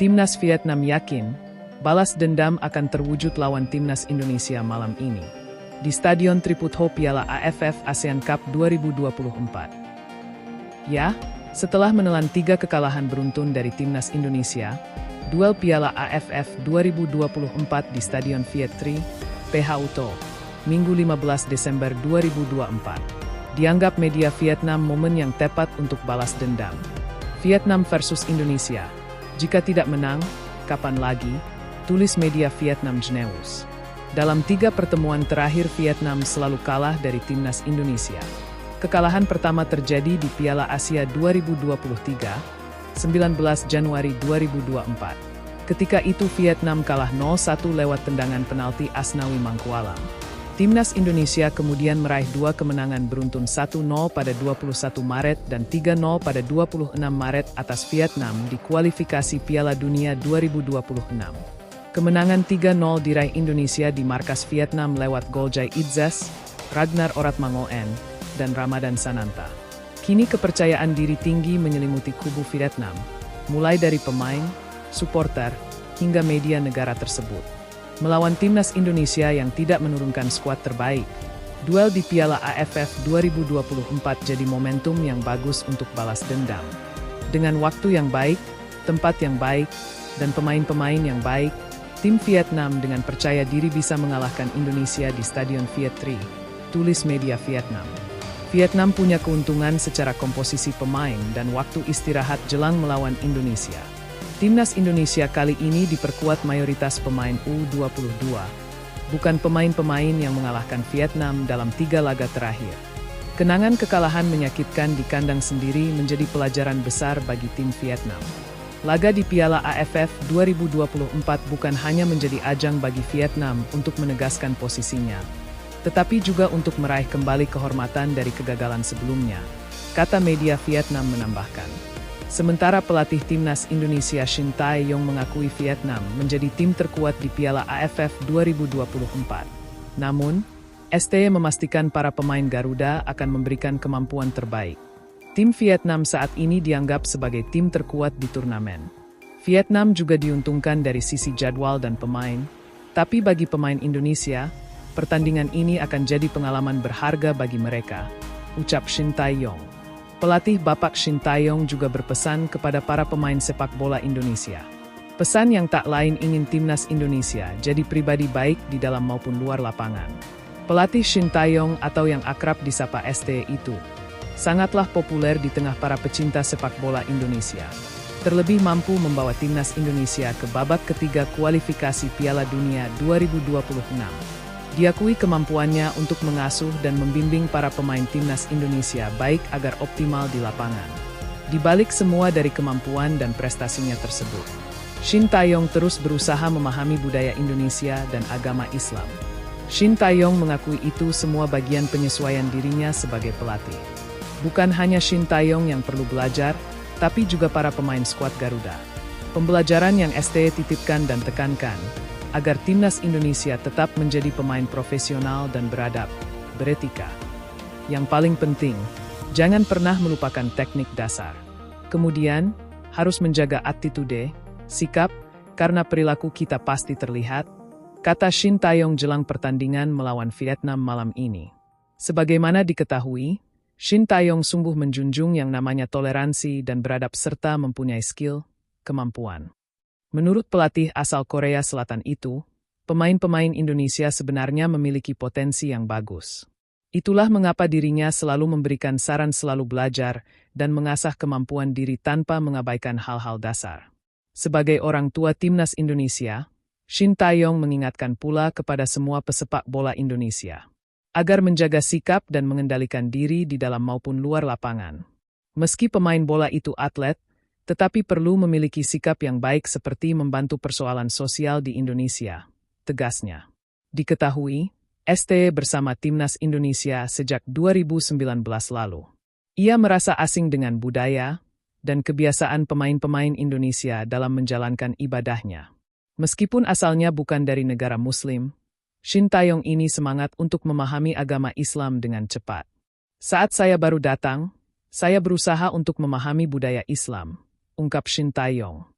Timnas Vietnam yakin, balas dendam akan terwujud lawan Timnas Indonesia malam ini di Stadion Triput Ho Piala AFF ASEAN Cup 2024. Ya, setelah menelan 3 kekalahan beruntun dari Timnas Indonesia, duel Piala AFF 2024 di Stadion Viet Tri, PH Uto, Minggu 15 Desember 2024, dianggap media Vietnam momen yang tepat untuk balas dendam. Vietnam versus Indonesia. Jika tidak menang, kapan lagi? Tulis media Vietnam News. Dalam 3 pertemuan terakhir Vietnam selalu kalah dari Timnas Indonesia. Kekalahan pertama terjadi di Piala Asia 2023, 19 Januari 2024. Ketika itu Vietnam kalah 0-1 lewat tendangan penalti Asnawi Mangkualam. Timnas Indonesia kemudian meraih 2 kemenangan beruntun 1-0 pada 21 Maret dan 3-0 pada 26 Maret atas Vietnam di kualifikasi Piala Dunia 2026. Kemenangan 3-0 diraih Indonesia di markas Vietnam lewat gol Jai Itzas, Ragnar Oratmangoen, dan Ramadan Sananta. Kini kepercayaan diri tinggi menyelimuti kubu Vietnam, mulai dari pemain, supporter, hingga media negara tersebut. Melawan Timnas Indonesia yang tidak menurunkan skuad terbaik, duel di Piala AFF 2024 jadi momentum yang bagus untuk balas dendam. Dengan waktu yang baik, tempat yang baik, dan pemain-pemain yang baik, tim Vietnam dengan percaya diri bisa mengalahkan Indonesia di Stadion Viet Tri, tulis media Vietnam. Vietnam punya keuntungan secara komposisi pemain dan waktu istirahat jelang melawan Indonesia. Timnas Indonesia kali ini diperkuat mayoritas pemain U22, bukan pemain-pemain yang mengalahkan Vietnam dalam 3 laga terakhir. Kenangan kekalahan menyakitkan di kandang sendiri menjadi pelajaran besar bagi tim Vietnam. Laga di Piala AFF 2024 bukan hanya menjadi ajang bagi Vietnam untuk menegaskan posisinya, tetapi juga untuk meraih kembali kehormatan dari kegagalan sebelumnya, kata media Vietnam menambahkan. Sementara pelatih Timnas Indonesia Shin Tae-yong mengakui Vietnam menjadi tim terkuat di Piala AFF 2024. Namun, STY memastikan para pemain Garuda akan memberikan kemampuan terbaik. Tim Vietnam saat ini dianggap sebagai tim terkuat di turnamen. Vietnam juga diuntungkan dari sisi jadwal dan pemain, tapi bagi pemain Indonesia, pertandingan ini akan jadi pengalaman berharga bagi mereka, ucap Shin Tae-yong. Pelatih Bapak Shin Tae-yong juga berpesan kepada para pemain sepak bola Indonesia. Pesan yang tak lain ingin Timnas Indonesia jadi pribadi baik di dalam maupun luar lapangan. Pelatih Shin Tae-yong atau yang akrab disapa ST itu, sangatlah populer di tengah para pecinta sepak bola Indonesia. Terlebih mampu membawa Timnas Indonesia ke babak ketiga kualifikasi Piala Dunia 2026. Diakui kemampuannya untuk mengasuh dan membimbing para pemain Timnas Indonesia baik agar optimal di lapangan. Di balik semua dari kemampuan dan prestasinya tersebut, Shin Tae-yong terus berusaha memahami budaya Indonesia dan agama Islam. Shin Tae-yong mengakui itu semua bagian penyesuaian dirinya sebagai pelatih. Bukan hanya Shin Tae-yong yang perlu belajar, tapi juga para pemain skuad Garuda. Pembelajaran yang ST titipkan dan tekankan, agar Timnas Indonesia tetap menjadi pemain profesional dan beradab, beretika. Yang paling penting, jangan pernah melupakan teknik dasar. Kemudian, harus menjaga attitude, sikap, karena perilaku kita pasti terlihat, kata Shin Tae-yong jelang pertandingan melawan Vietnam malam ini. Sebagaimana diketahui, Shin Tae-yong sungguh menjunjung yang namanya toleransi dan beradab serta mempunyai skill, kemampuan. Menurut pelatih asal Korea Selatan itu, pemain-pemain Indonesia sebenarnya memiliki potensi yang bagus. Itulah mengapa dirinya selalu memberikan saran selalu belajar dan mengasah kemampuan diri tanpa mengabaikan hal-hal dasar. Sebagai orang tua Timnas Indonesia, Shin Tae-yong mengingatkan pula kepada semua pesepak bola Indonesia agar menjaga sikap dan mengendalikan diri di dalam maupun luar lapangan. Meski pemain bola itu atlet, tetapi perlu memiliki sikap yang baik seperti membantu persoalan sosial di Indonesia, tegasnya. Diketahui, ST bersama Timnas Indonesia sejak 2019 lalu. Ia merasa asing dengan budaya dan kebiasaan pemain-pemain Indonesia dalam menjalankan ibadahnya. Meskipun asalnya bukan dari negara Muslim, Shin Tae-yong ini semangat untuk memahami agama Islam dengan cepat. Saat saya baru datang, saya berusaha untuk memahami budaya Islam, ungkap Shin Tae-yong.